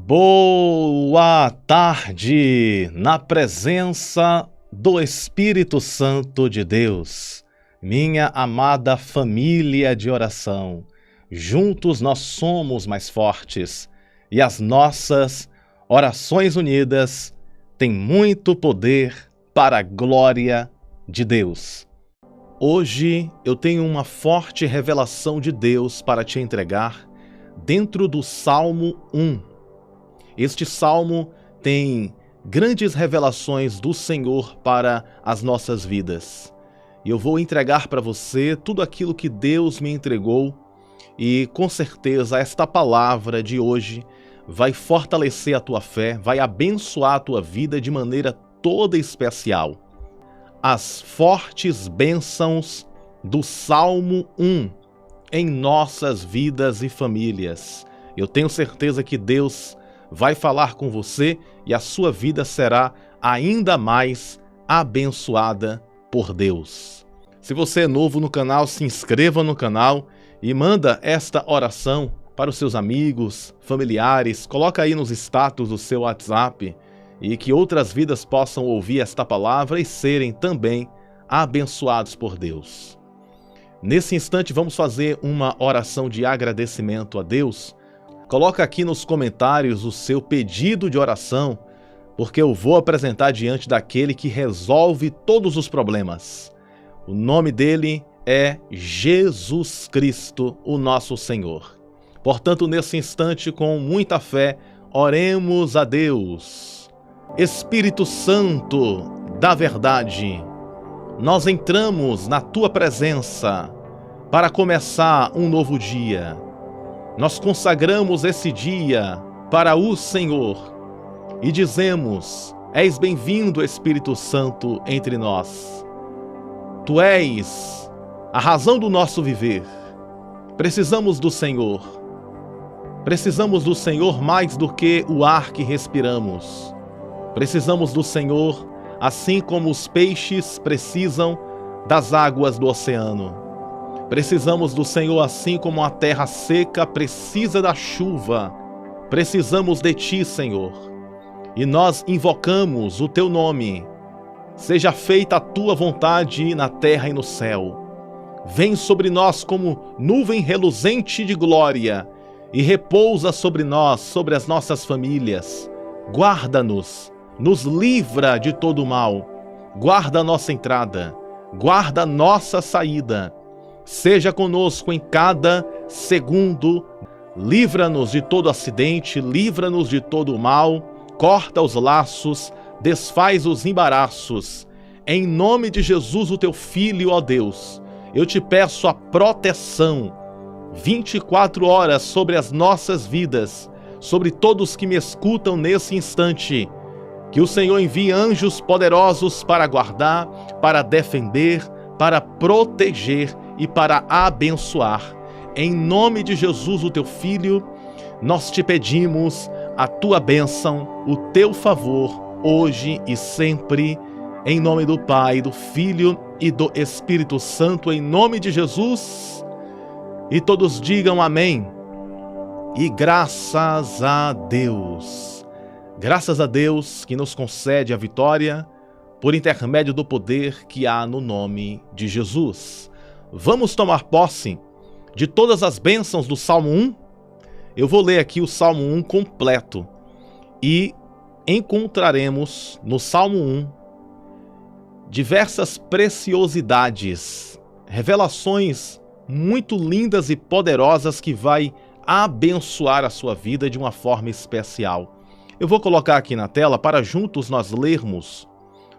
Boa tarde, na presença do Espírito Santo de Deus, minha amada família de oração. Juntos nós somos mais fortes e as nossas orações unidas têm muito poder para a glória de Deus. Hoje eu tenho uma forte revelação de Deus para te entregar dentro do Salmo 1. Este salmo tem grandes revelações do Senhor para as nossas vidas. E eu vou entregar para você tudo aquilo que Deus me entregou e com certeza esta palavra de hoje vai fortalecer a tua fé, vai abençoar a tua vida de maneira toda especial. As fortes bênçãos do Salmo 1 em nossas vidas e famílias. Eu tenho certeza que Deus vai falar com você e a sua vida será ainda mais abençoada por Deus. Se você é novo no canal, se inscreva no canal e manda esta oração para os seus amigos, familiares, coloca aí nos status do seu WhatsApp e que outras vidas possam ouvir esta palavra e serem também abençoados por Deus. Nesse instante vamos fazer uma oração de agradecimento a Deus. Coloca aqui nos comentários o seu pedido de oração, porque eu vou apresentar diante daquele que resolve todos os problemas. O nome dele é Jesus Cristo, o nosso Senhor. Portanto, nesse instante, com muita fé, oremos a Deus. Espírito Santo da verdade, nós entramos na tua presença para começar um novo dia. Nós consagramos esse dia para o Senhor e dizemos: és bem-vindo, Espírito Santo, entre nós. Tu és a razão do nosso viver. Precisamos do Senhor. Precisamos do Senhor mais do que o ar que respiramos. Precisamos do Senhor assim como os peixes precisam das águas do oceano. Precisamos do Senhor assim como a terra seca precisa da chuva. Precisamos de Ti, Senhor. E nós invocamos o Teu nome. Seja feita a Tua vontade na terra e no céu. Vem sobre nós como nuvem reluzente de glória e repousa sobre nós, sobre as nossas famílias. Guarda-nos, nos livra de todo o mal. Guarda a nossa entrada, guarda a nossa saída. Seja conosco em cada segundo, livra-nos de todo acidente, livra-nos de todo o mal, corta os laços, desfaz os embaraços. Em nome de Jesus, o Teu Filho, ó Deus, eu te peço a proteção 24 horas sobre as nossas vidas, sobre todos que me escutam nesse instante. Que o Senhor envie anjos poderosos para guardar, para defender, para proteger e para abençoar. Em nome de Jesus, o Teu Filho, nós te pedimos a Tua bênção, o Teu favor, hoje e sempre, em nome do Pai, do Filho e do Espírito Santo, em nome de Jesus. E todos digam amém. E graças a Deus. Graças a Deus que nos concede a vitória por intermédio do poder que há no nome de Jesus. Vamos tomar posse de todas as bênçãos do Salmo 1? Eu vou ler aqui o Salmo 1 completo e encontraremos no Salmo 1 diversas preciosidades, revelações muito lindas e poderosas que vai abençoar a sua vida de uma forma especial. Eu vou colocar aqui na tela para juntos nós lermos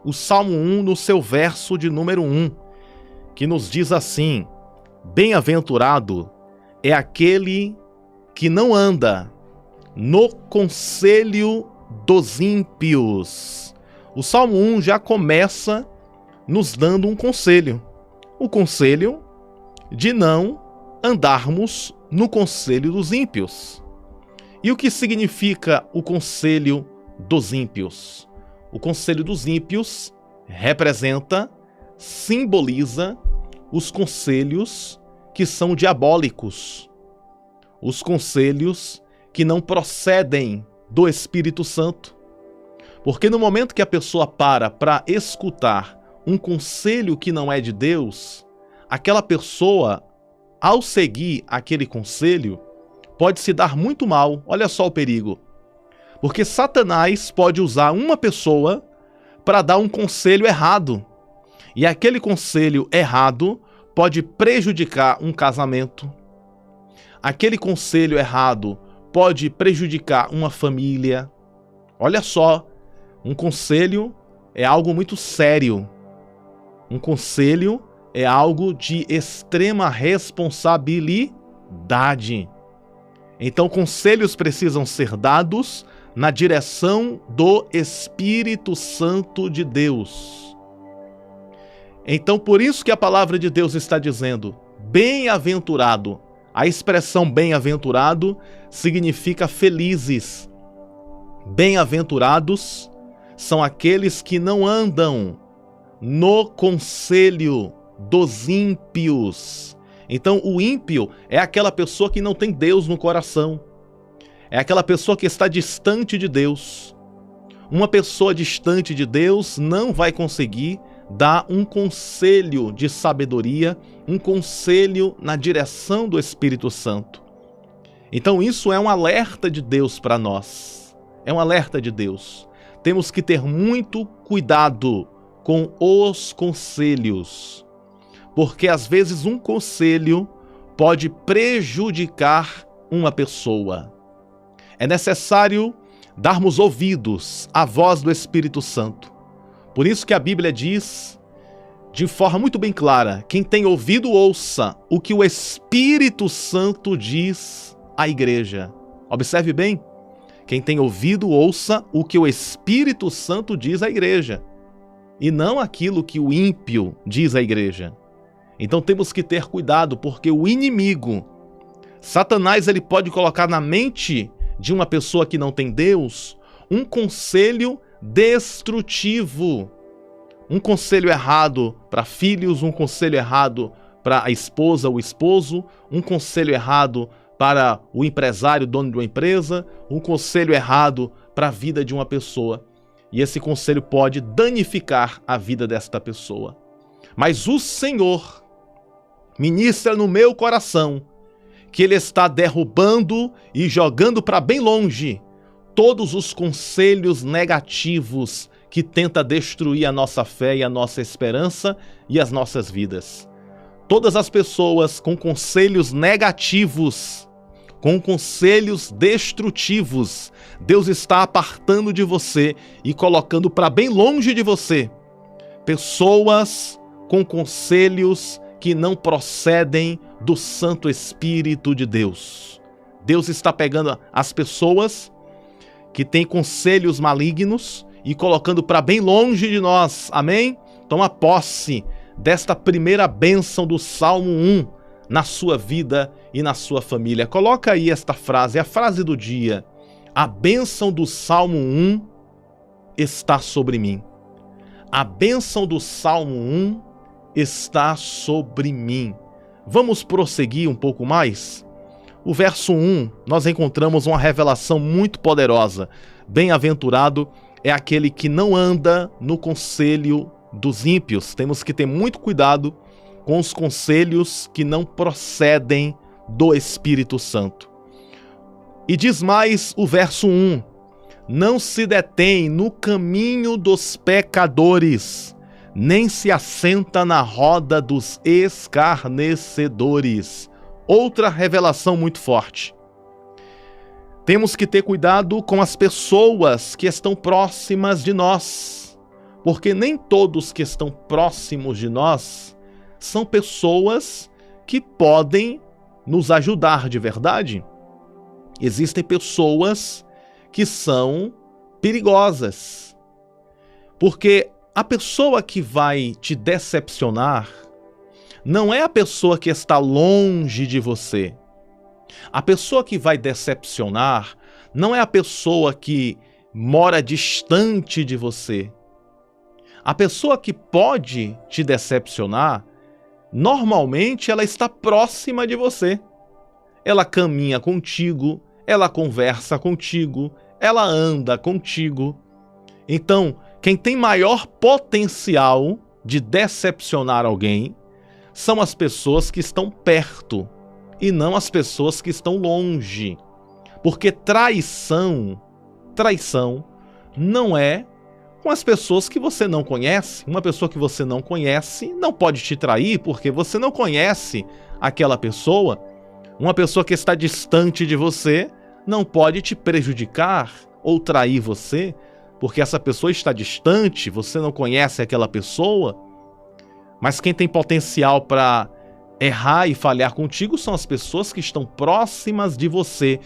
o Salmo 1 no seu verso de número 1, que nos diz assim: bem-aventurado é aquele que não anda no conselho dos ímpios. O Salmo 1 já começa nos dando um conselho. O conselho de não andarmos no conselho dos ímpios. E o que significa o conselho dos ímpios? O conselho dos ímpios representa, simboliza os conselhos que são diabólicos, os conselhos que não procedem do Espírito Santo. Porque no momento que a pessoa para escutar um conselho que não é de Deus, aquela pessoa, ao seguir aquele conselho, pode se dar muito mal. Olha só o perigo. Porque Satanás pode usar uma pessoa para dar um conselho errado. E aquele conselho errado pode prejudicar um casamento. Aquele conselho errado pode prejudicar uma família. Olha só, um conselho é algo muito sério. Um conselho é algo de extrema responsabilidade. Então, conselhos precisam ser dados na direção do Espírito Santo de Deus. Então, por isso que a palavra de Deus está dizendo, bem-aventurado. A expressão bem-aventurado significa felizes. Bem-aventurados são aqueles que não andam no conselho dos ímpios. Então, o ímpio é aquela pessoa que não tem Deus no coração. É aquela pessoa que está distante de Deus. Uma pessoa distante de Deus não vai conseguir dar um conselho de sabedoria, um conselho na direção do Espírito Santo. Então isso é um alerta de Deus para nós. É um alerta de Deus. Temos que ter muito cuidado com os conselhos, porque às vezes um conselho pode prejudicar uma pessoa. É necessário darmos ouvidos à voz do Espírito Santo. Por isso que a Bíblia diz, de forma muito bem clara, quem tem ouvido ouça o que o Espírito Santo diz à igreja. Observe bem, quem tem ouvido ouça o que o Espírito Santo diz à igreja, e não aquilo que o ímpio diz à igreja. Então temos que ter cuidado, porque o inimigo, Satanás, ele pode colocar na mente de uma pessoa que não tem Deus um conselho destrutivo. Um conselho errado para filhos, um conselho errado para a esposa, o esposo, um conselho errado para o empresário, dono de uma empresa, um conselho errado para a vida de uma pessoa. E esse conselho pode danificar a vida desta pessoa. Mas o Senhor ministra no meu coração que Ele está derrubando e jogando para bem longe todos os conselhos negativos que tenta destruir a nossa fé e a nossa esperança e as nossas vidas. Todas as pessoas com conselhos negativos, com conselhos destrutivos, Deus está apartando de você e colocando para bem longe de você pessoas com conselhos que não procedem do Santo Espírito de Deus. Deus está pegando as pessoas que têm conselhos malignos e colocando para bem longe de nós. Amém? Toma posse desta primeira bênção do Salmo 1 na sua vida e na sua família. Coloca aí esta frase, a frase do dia. A bênção do Salmo 1 está sobre mim. A bênção do Salmo 1 está sobre mim. Vamos prosseguir um pouco mais? O verso 1, nós encontramos uma revelação muito poderosa. Bem-aventurado é aquele que não anda no conselho dos ímpios. Temos que ter muito cuidado com os conselhos que não procedem do Espírito Santo. E diz mais o verso 1, não se detém no caminho dos pecadores, nem se assenta na roda dos escarnecedores. Outra revelação muito forte. Temos que ter cuidado com as pessoas que estão próximas de nós, porque nem todos que estão próximos de nós são pessoas que podem nos ajudar de verdade. Existem pessoas que são perigosas, porque a pessoa que vai te decepcionar não é a pessoa que está longe de você. A pessoa que vai decepcionar não é a pessoa que mora distante de você. A pessoa que pode te decepcionar, normalmente ela está próxima de você. Ela caminha contigo, ela conversa contigo, ela anda contigo. Então, quem tem maior potencial de decepcionar alguém são as pessoas que estão perto e não as pessoas que estão longe. Porque traição não é com as pessoas que você não conhece. Uma pessoa que você não conhece não pode te trair porque você não conhece aquela pessoa. Uma pessoa que está distante de você não pode te prejudicar ou trair você porque essa pessoa está distante, você não conhece aquela pessoa. Mas quem tem potencial para errar e falhar contigo são as pessoas que estão próximas de você.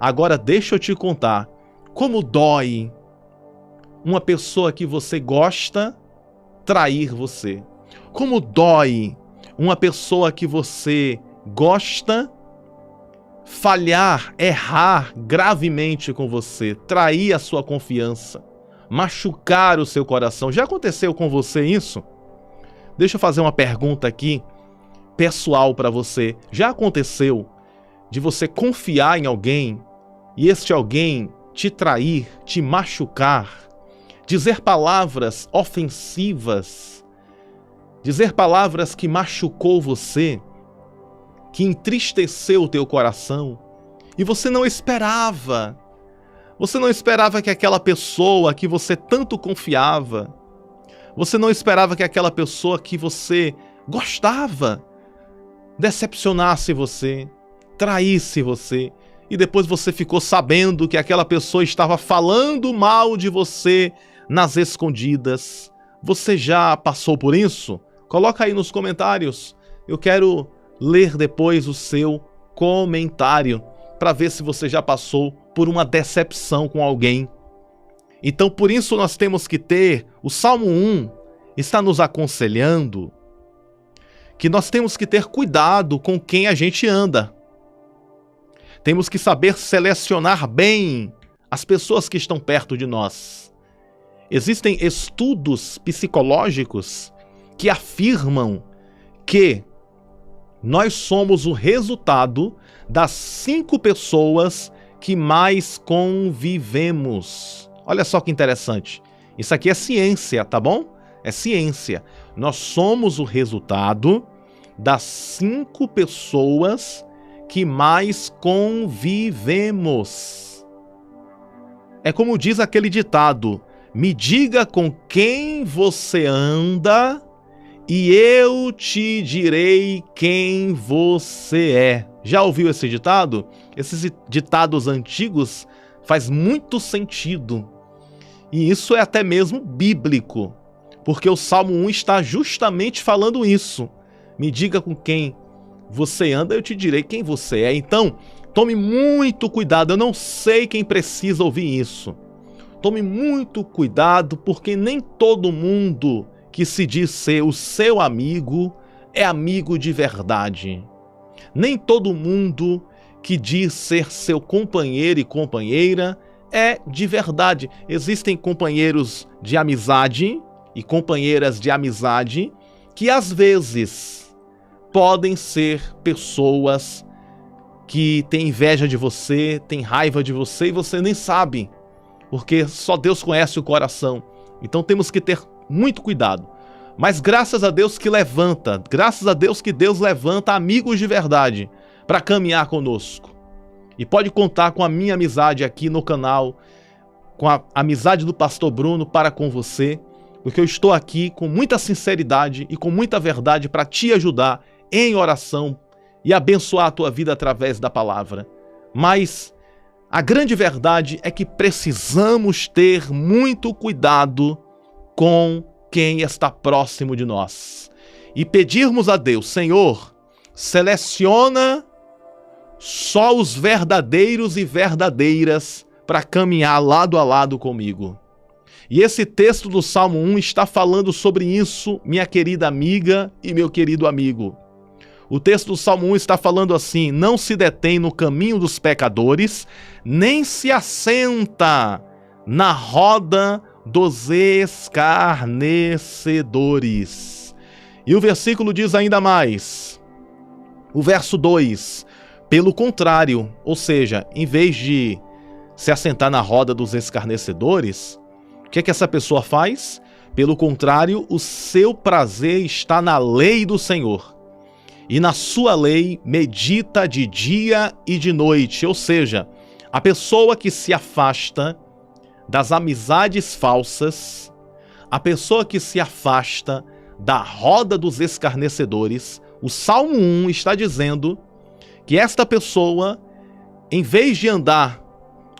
Agora deixa eu te contar como dói uma pessoa que você gosta trair você. Como dói uma pessoa que você gosta falhar, errar gravemente com você, trair a sua confiança, machucar o seu coração. Já aconteceu com você isso? Deixa eu fazer uma pergunta aqui, pessoal para você. Já aconteceu de você confiar em alguém e este alguém te trair, te machucar, dizer palavras ofensivas, dizer palavras que machucou você, que entristeceu o teu coração, e você não esperava? Você não esperava que aquela pessoa que você tanto confiava, você não esperava que aquela pessoa que você gostava decepcionasse você, traísse você, e depois você ficou sabendo que aquela pessoa estava falando mal de você nas escondidas. Você já passou por isso? Coloca aí nos comentários. Eu quero ler depois o seu comentário para ver se você já passou por uma decepção com alguém. Então, por isso nós temos que ter, o Salmo 1 está nos aconselhando que nós temos que ter cuidado com quem a gente anda. Temos que saber selecionar bem as pessoas que estão perto de nós. Existem estudos psicológicos que afirmam que nós somos o resultado das 5 pessoas que mais convivemos. Olha só que interessante. Isso aqui é ciência, tá bom? É ciência. Nós somos o resultado das 5 pessoas que mais convivemos. É como diz aquele ditado: me diga com quem você anda e eu te direi quem você é. Já ouviu esse ditado? Esses ditados antigos faz muito sentido. E isso é até mesmo bíblico, porque o Salmo 1 está justamente falando isso. Me diga com quem você anda, eu te direi quem você é. Então, tome muito cuidado. Eu não sei quem precisa ouvir isso. Tome muito cuidado, porque nem todo mundo que se diz ser o seu amigo é amigo de verdade. Nem todo mundo que diz ser seu companheiro e companheira é de verdade. Existem companheiros de amizade e companheiras de amizade que às vezes podem ser pessoas que têm inveja de você, têm raiva de você e você nem sabe, porque só Deus conhece o coração. Então temos que ter muito cuidado. Mas graças a Deus que levanta, graças a Deus que Deus levanta amigos de verdade para caminhar conosco. E pode contar com a minha amizade aqui no canal, com a amizade do Pastor Bruno para com você, porque eu estou aqui com muita sinceridade e com muita verdade para te ajudar em oração e abençoar a tua vida através da palavra. Mas a grande verdade é que precisamos ter muito cuidado com quem está próximo de nós e pedirmos a Deus: Senhor, seleciona só os verdadeiros e verdadeiras para caminhar lado a lado comigo. E esse texto do Salmo 1 está falando sobre isso, minha querida amiga e meu querido amigo. O texto do Salmo 1 está falando assim: não se detém no caminho dos pecadores, nem se assenta na roda dos escarnecedores. E o versículo diz ainda mais, o verso 2, pelo contrário, ou seja, em vez de se assentar na roda dos escarnecedores, o que é que essa pessoa faz? Pelo contrário, o seu prazer está na lei do Senhor. E na sua lei medita de dia e de noite. Ou seja, a pessoa que se afasta das amizades falsas, a pessoa que se afasta da roda dos escarnecedores, o Salmo 1 está dizendo que esta pessoa, em vez de andar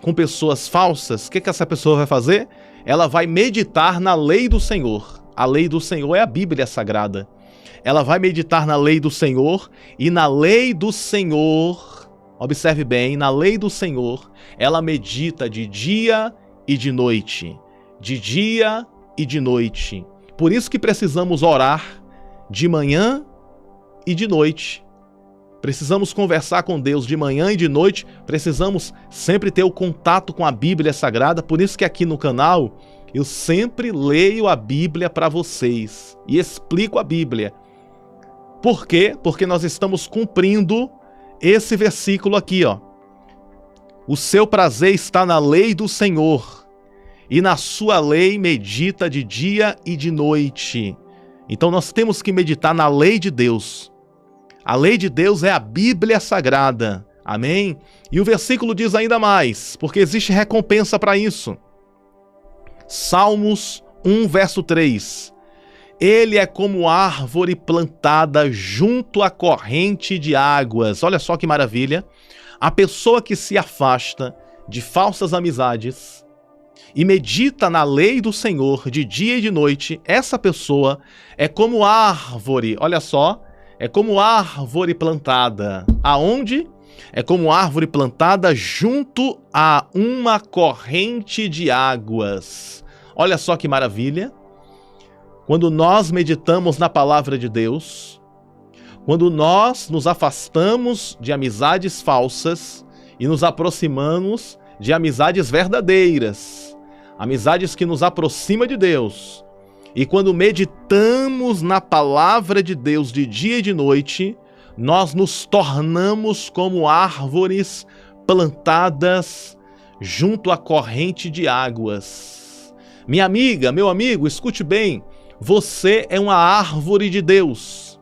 com pessoas falsas, o que essa pessoa vai fazer? Ela vai meditar na lei do Senhor. A lei do Senhor é a Bíblia Sagrada. Ela vai meditar na lei do Senhor, e na lei do Senhor, observe bem, na lei do Senhor, ela medita de dia e de noite. De dia e de noite. Por isso que precisamos orar de manhã e de noite. Precisamos conversar com Deus de manhã e de noite. Precisamos sempre ter o contato com a Bíblia Sagrada. Por isso que aqui no canal eu sempre leio a Bíblia para vocês e explico a Bíblia. Por quê? Porque nós estamos cumprindo esse versículo aqui, ó. O seu prazer está na lei do Senhor, e na sua lei medita de dia e de noite. Então nós temos que meditar na lei de Deus. A lei de Deus é a Bíblia Sagrada. Amém? E o versículo diz ainda mais, porque existe recompensa para isso. Salmos 1, verso 3. Ele é como árvore plantada junto à corrente de águas. Olha só que maravilha. A pessoa que se afasta de falsas amizades e medita na lei do Senhor de dia e de noite, essa pessoa é como árvore, olha só, é como árvore plantada. Aonde? É como árvore plantada junto a uma corrente de águas. Olha só que maravilha. Quando nós meditamos na palavra de Deus, quando nós nos afastamos de amizades falsas e nos aproximamos de amizades verdadeiras, amizades que nos aproximam de Deus, e quando meditamos na palavra de Deus de dia e de noite, nós nos tornamos como árvores plantadas junto à corrente de águas. Minha amiga, meu amigo, escute bem. Você é uma árvore de Deus.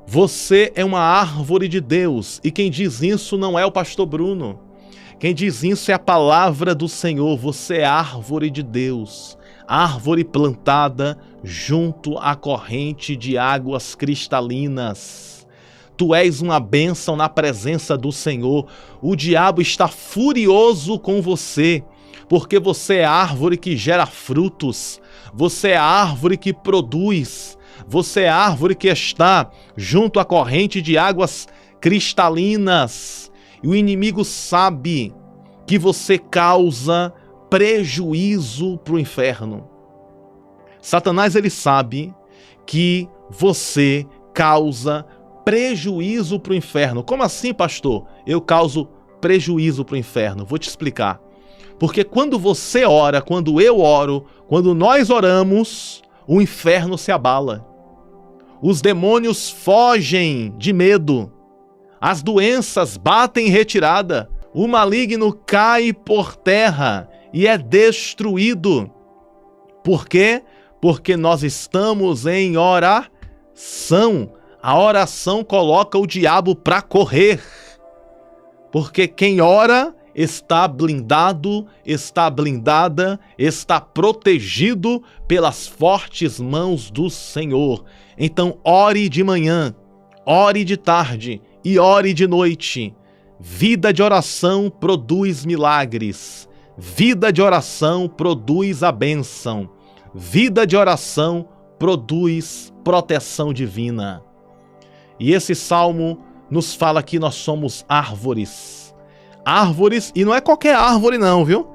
Você é uma árvore de Deus. E quem diz isso não é o pastor Bruno. Quem diz isso é a palavra do Senhor. Você é árvore de Deus. Árvore plantada junto à corrente de águas cristalinas. Tu és uma bênção na presença do Senhor. O diabo está furioso com você, porque você é árvore que gera frutos, você é árvore que produz, você é árvore que está junto à corrente de águas cristalinas. E o inimigo sabe que você causa prejuízo para o inferno. Satanás, ele sabe que você causa prejuízo para o inferno. Como assim, pastor? Eu causo prejuízo para o inferno. Vou te explicar. Porque quando você ora, quando eu oro, quando nós oramos, o inferno se abala. Os demônios fogem de medo. As doenças batem em retirada. O maligno cai por terra e é destruído. Por quê? Porque nós estamos em oração. A oração coloca o diabo para correr. Porque quem ora está blindado, está blindada, está protegido pelas fortes mãos do Senhor. Então ore de manhã, ore de tarde e ore de noite. Vida de oração produz milagres. Vida de oração produz a bênção. Vida de oração produz proteção divina. E esse salmo nos fala que nós somos árvores. Árvores, e não é qualquer árvore não, viu?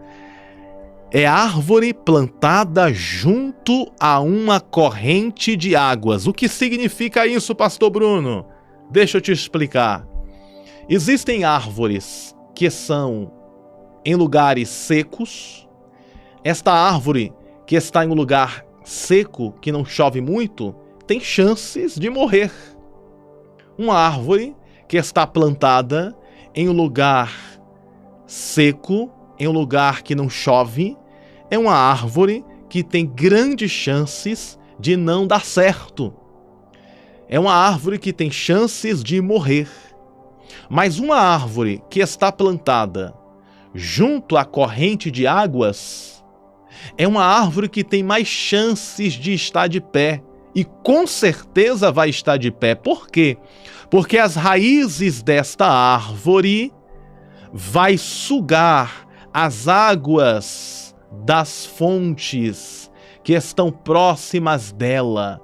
É árvore plantada junto a uma corrente de águas. O que significa isso, pastor Bruno? Deixa eu te explicar. Existem árvores que são em lugares secos. Esta árvore que está em um lugar seco, que não chove muito, tem chances de morrer. Uma árvore que está plantada em um lugar seco, em um lugar que não chove, é uma árvore que tem grandes chances de não dar certo. É uma árvore que tem chances de morrer. Mas uma árvore que está plantada junto à corrente de águas é uma árvore que tem mais chances de estar de pé. E com certeza vai estar de pé. Por quê? Porque as raízes desta árvore vai sugar as águas das fontes que estão próximas dela.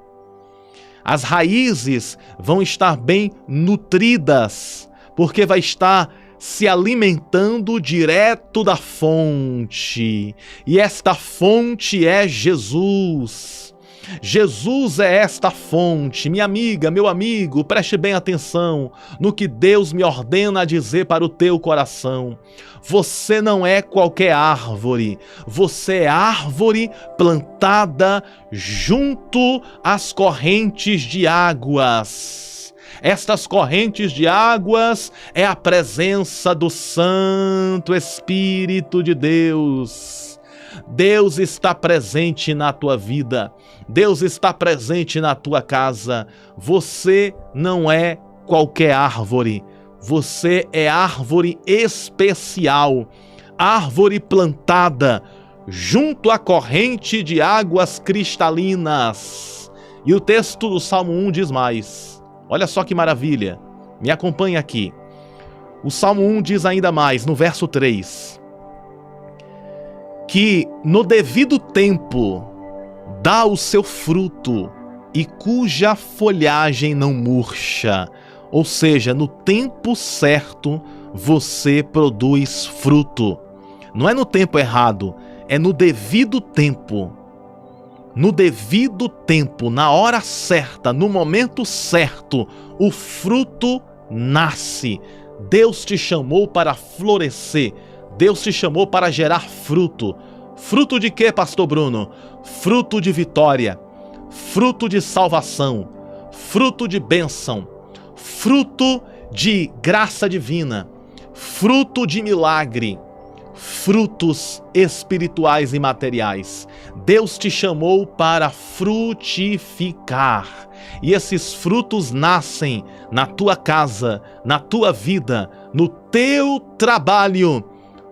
As raízes vão estar bem nutridas, porque vai estar se alimentando direto da fonte. E esta fonte é Jesus. Jesus é esta fonte. Minha amiga, meu amigo, preste bem atenção no que Deus me ordena a dizer para o teu coração. Você não é qualquer árvore. Você é árvore plantada junto às correntes de águas. Estas correntes de águas é a presença do Santo Espírito de Deus. Deus está presente na tua vida. Deus está presente na tua casa. Você não é qualquer árvore. Você é árvore especial. Árvore plantada junto à corrente de águas cristalinas. E o texto do Salmo 1 diz mais. Olha só que maravilha. Me acompanhe aqui. O Salmo 1 diz ainda mais, no verso 3. Que no devido tempo dá o seu fruto e cuja folhagem não murcha. Ou seja, no tempo certo você produz fruto. Não é no tempo errado, é no devido tempo. No devido tempo, na hora certa, no momento certo, o fruto nasce. Deus te chamou para florescer. Deus te chamou para gerar fruto. Fruto de quê, pastor Bruno? Fruto de vitória, fruto de salvação, fruto de bênção, fruto de graça divina, fruto de milagre, frutos espirituais e materiais. Deus te chamou para frutificar. E esses frutos nascem na tua casa, na tua vida, no teu trabalho.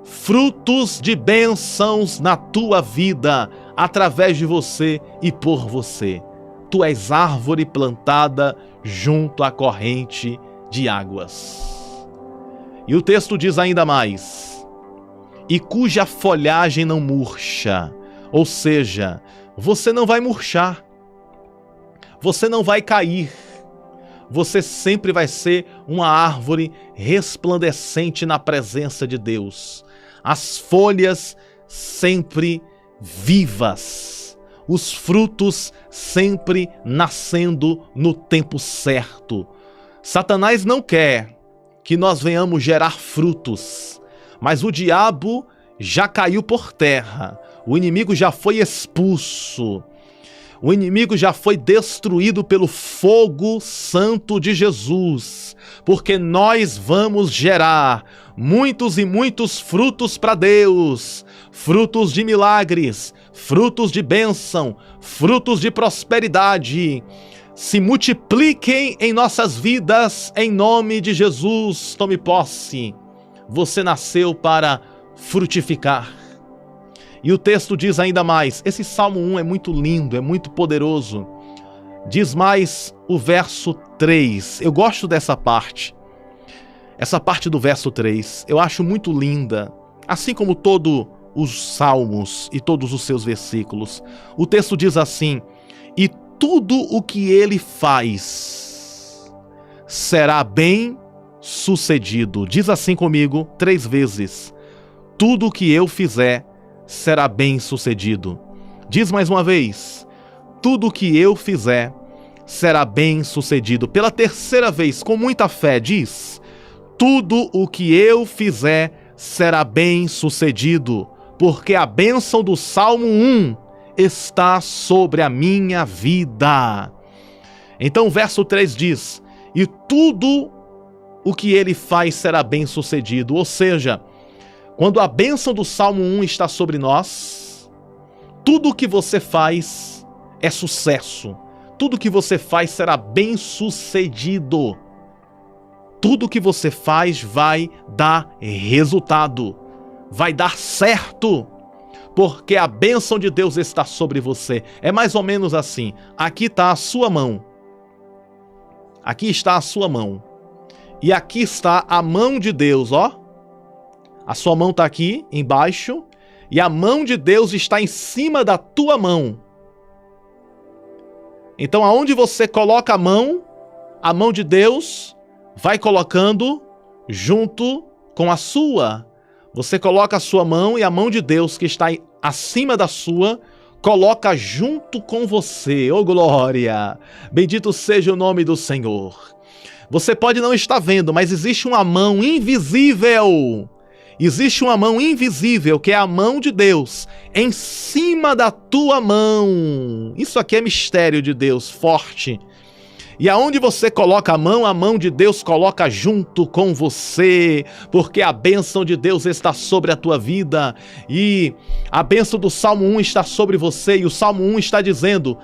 Frutos de bênçãos na tua vida, através de você e por você. Tu és árvore plantada junto à corrente de águas. E o texto diz ainda mais: e cuja folhagem não murcha. Ou seja, você não vai murchar. Você não vai cair. Você sempre vai ser uma árvore resplandecente na presença de Deus. As folhas sempre vivas, os frutos sempre nascendo no tempo certo. Satanás não quer que nós venhamos gerar frutos, mas o diabo já caiu por terra, o inimigo já foi expulso, o inimigo já foi destruído pelo fogo santo de Jesus, porque nós vamos gerar muitos e muitos frutos para Deus, frutos de milagres, frutos de bênção, frutos de prosperidade. Se multipliquem em nossas vidas, em nome de Jesus. Tome posse. Você nasceu para frutificar. E o texto diz ainda mais, esse Salmo 1 é muito lindo, é muito poderoso. Diz mais o verso 3, eu gosto dessa parte. Essa parte do verso 3, eu acho muito linda, assim como todos os salmos e todos os seus versículos. O texto diz assim: e tudo o que ele faz será bem sucedido. Diz assim comigo 3 vezes: tudo o que eu fizer será bem sucedido. Diz mais uma vez: tudo o que eu fizer será bem sucedido. Pela 3ª vez, com muita fé, diz: tudo o que eu fizer será bem sucedido, porque a bênção do Salmo 1 está sobre a minha vida. Então o verso 3 diz: e tudo o que ele faz será bem sucedido. Ou seja, Quando a bênção do Salmo 1 está sobre nós, tudo o que você faz é sucesso. Tudo o que você faz será bem sucedido. Tudo o que você faz vai dar resultado. Vai dar certo. Porque a bênção de Deus está sobre você. É mais ou menos assim. Aqui está a sua mão. Aqui está a sua mão. E aqui está a mão de Deus, ó. A sua mão está aqui embaixo. E a mão de Deus está em cima da tua mão. Então, aonde você coloca a mão de Deus vai colocando junto com a sua. Você coloca a sua mão e a mão de Deus que está acima da sua, coloca junto com você. Oh, glória! Bendito seja o nome do Senhor. Você pode não estar vendo, mas existe uma mão invisível. Existe uma mão invisível, que é a mão de Deus, em cima da tua mão. Isso aqui é mistério de Deus, forte. E aonde você coloca a mão de Deus coloca junto com você, porque a bênção de Deus está sobre a tua vida. E a bênção do Salmo 1 está sobre você, e o Salmo 1 está dizendo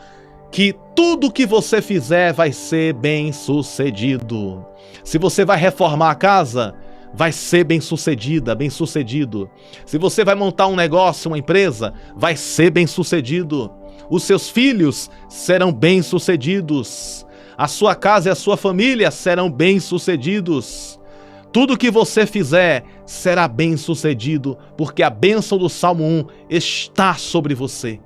que tudo que você fizer vai ser bem sucedido. Se você vai reformar a casa, vai ser bem sucedida, bem sucedido. Se você vai montar um negócio, uma empresa, vai ser bem sucedido. Os seus filhos serão bem sucedidos. A sua casa e a sua família serão bem sucedidos. Tudo que você fizer será bem sucedido, porque a bênção do Salmo 1 está sobre você.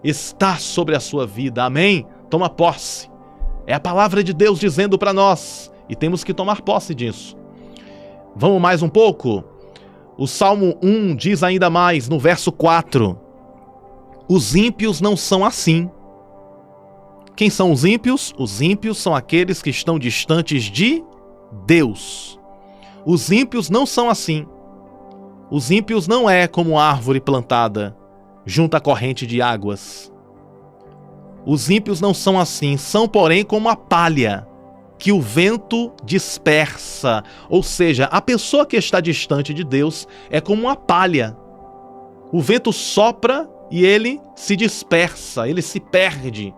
Está sobre a sua vida, amém? Toma posse. É a palavra de Deus dizendo para nós, e temos que tomar posse disso. Vamos mais um pouco? O Salmo 1 diz ainda mais, no verso 4. Os ímpios não são assim. Quem são os ímpios? Os ímpios são aqueles que estão distantes de Deus. Os ímpios não são assim. Os ímpios não é como árvore plantada junto à corrente de águas. Os ímpios não são assim, são porém como a palha que o vento dispersa. Ou seja, a pessoa que está distante de Deus é como uma palha. O vento sopra e ele se dispersa, ele se perde.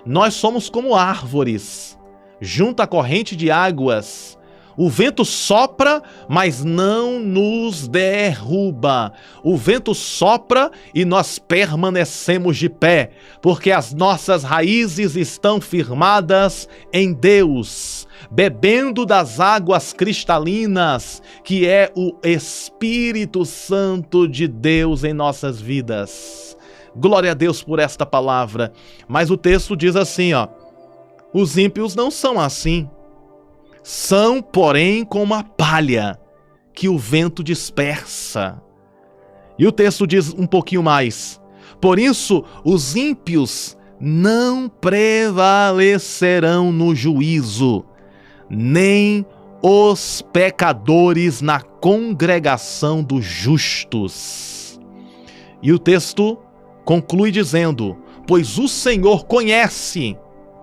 Nós somos como árvores, junto à corrente de águas. O vento sopra, mas não nos derruba. O vento sopra e nós permanecemos de pé, porque as nossas raízes estão firmadas em Deus, bebendo das águas cristalinas, que é o Espírito Santo de Deus em nossas vidas. Glória a Deus por esta palavra. Mas o texto diz assim, ó: os ímpios não são assim. São, porém, como a palha que o vento dispersa. E o texto diz um pouquinho mais: por isso, os ímpios não prevalecerão no juízo, nem os pecadores na congregação dos justos. E o texto conclui dizendo: pois o Senhor conhece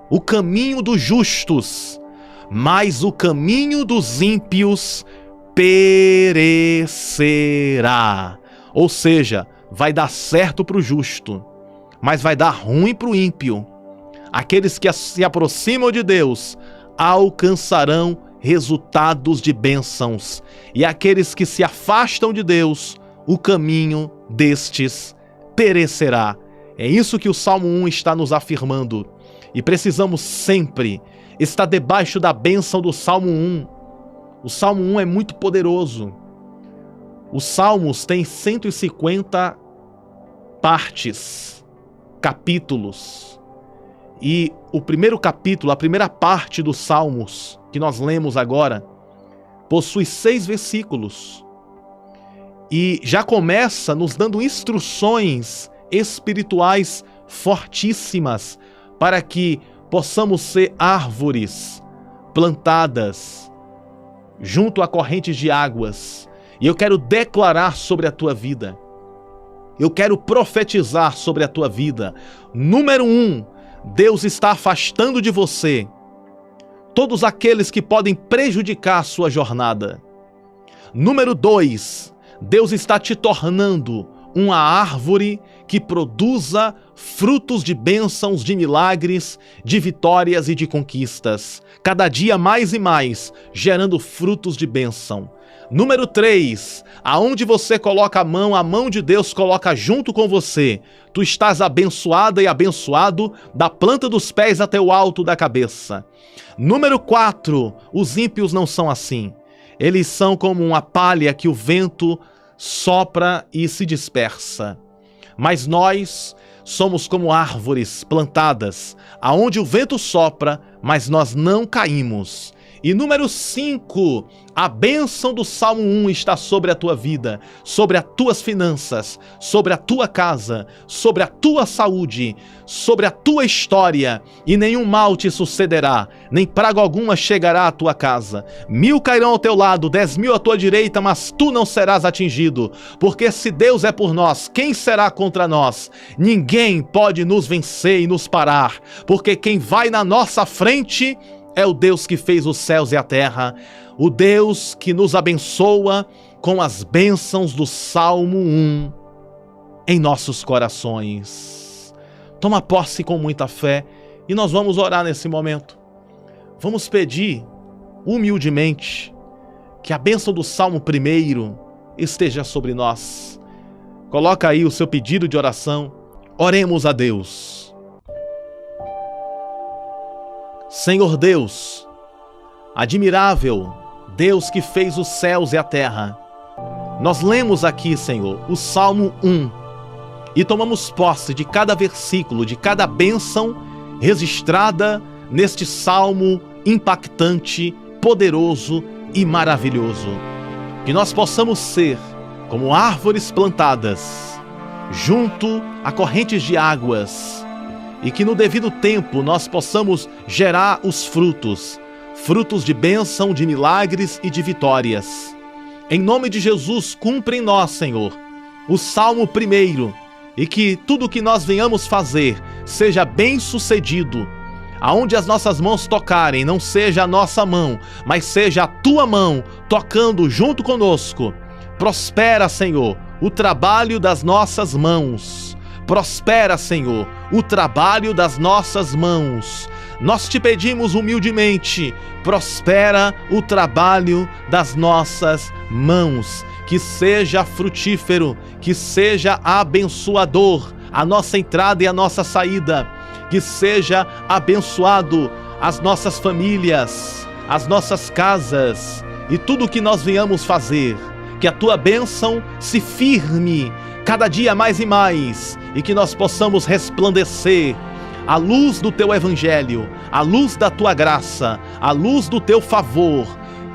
o caminho dos justos, mas o caminho dos ímpios perecerá. Ou seja, vai dar certo para o justo, mas vai dar ruim para o ímpio. Aqueles que se aproximam de Deus alcançarão resultados de bênçãos, e aqueles que se afastam de Deus, o caminho destes perecerá. É isso que o Salmo 1 está nos afirmando. E precisamos sempre estar debaixo da bênção do Salmo 1. O Salmo 1 é muito poderoso. Os Salmos têm 150 partes, capítulos. E o primeiro capítulo, a primeira parte dos Salmos, que nós lemos agora, possui 6 versículos. E já começa nos dando instruções espirituais fortíssimas para que possamos ser árvores plantadas junto a correntes de águas. E eu quero declarar sobre a tua vida. Eu quero profetizar sobre a tua vida. Número 1, Deus está afastando de você todos aqueles que podem prejudicar a sua jornada. Número 2, Deus está te tornando uma árvore que produza frutos de bênçãos, de milagres, de vitórias e de conquistas. Cada dia mais e mais, gerando frutos de bênção. Número 3, aonde você coloca a mão de Deus coloca junto com você. Tu estás abençoada e abençoado da planta dos pés até o alto da cabeça. Número 4, os ímpios não são assim. Eles são como uma palha que o vento sopra e se dispersa. Mas nós somos como árvores plantadas, aonde o vento sopra, mas nós não caímos. E número 5, a bênção do Salmo 1 está sobre a tua vida, sobre as tuas finanças, sobre a tua casa, sobre a tua saúde, sobre a tua história, e nenhum mal te sucederá, nem praga alguma chegará à tua casa. 1000 cairão ao teu lado, 10.000 à tua direita, mas tu não serás atingido, porque se Deus é por nós, quem será contra nós? Ninguém pode nos vencer e nos parar, porque quem vai na nossa frente é o Deus que fez os céus e a terra, o Deus que nos abençoa com as bênçãos do Salmo 1 em nossos corações. Toma posse com muita fé e nós vamos orar nesse momento. Vamos pedir humildemente que a bênção do Salmo 1 esteja sobre nós. Coloca aí o seu pedido de oração. Oremos a Deus. Senhor Deus, admirável Deus que fez os céus e a terra, nós lemos aqui, Senhor, o Salmo 1 e tomamos posse de cada versículo, de cada bênção registrada neste salmo impactante, poderoso e maravilhoso. Que nós possamos ser como árvores plantadas junto a correntes de águas, e que no devido tempo nós possamos gerar os frutos de bênção, de milagres e de vitórias. Em nome de Jesus, cumpre em nós, Senhor, o Salmo 1, e que tudo que nós venhamos fazer seja bem sucedido. Aonde as nossas mãos tocarem, não seja a nossa mão, mas seja a tua mão tocando junto conosco. Prospera, Senhor, o trabalho das nossas mãos. Prospera, Senhor, o trabalho das nossas mãos. Nós te pedimos humildemente, prospera o trabalho das nossas mãos. Que seja frutífero, que seja abençoador a nossa entrada e a nossa saída. Que seja abençoado as nossas famílias, as nossas casas e tudo o que nós venhamos fazer. Que a tua bênção se firme cada dia mais e mais, e que nós possamos resplandecer a luz do teu evangelho, a luz da tua graça, a luz do teu favor,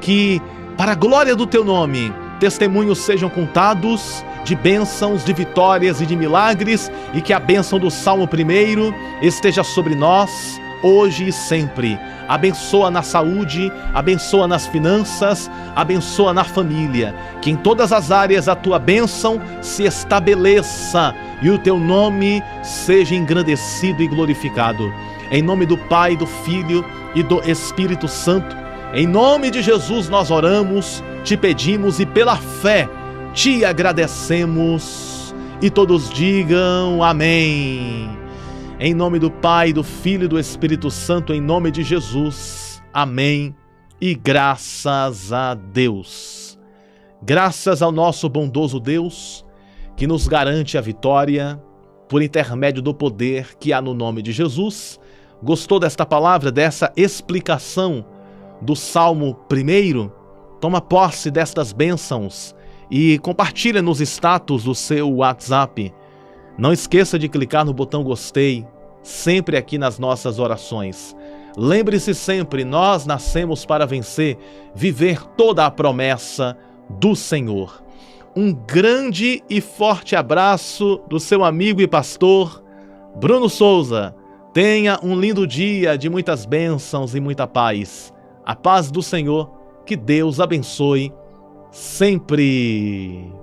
que para a glória do teu nome, testemunhos sejam contados de bênçãos, de vitórias e de milagres, e que a bênção do Salmo 1 esteja sobre nós, hoje e sempre. Abençoa na saúde, abençoa nas finanças, abençoa na família. Que em todas as áreas a tua bênção se estabeleça e o teu nome seja engrandecido e glorificado. Em nome do Pai, do Filho e do Espírito Santo, em nome de Jesus nós oramos, te pedimos e pela fé te agradecemos. E todos digam amém. Em nome do Pai, do Filho e do Espírito Santo, em nome de Jesus. Amém. E graças a Deus. Graças ao nosso bondoso Deus, que nos garante a vitória por intermédio do poder que há no nome de Jesus. Gostou desta palavra, dessa explicação do Salmo 1? Toma posse destas bênçãos e compartilha nos status do seu WhatsApp. Não esqueça de clicar no botão gostei, sempre aqui nas nossas orações. Lembre-se sempre, nós nascemos para vencer, viver toda a promessa do Senhor. Um grande e forte abraço do seu amigo e pastor, Bruno Souza. Tenha um lindo dia de muitas bênçãos e muita paz. A paz do Senhor, que Deus abençoe sempre.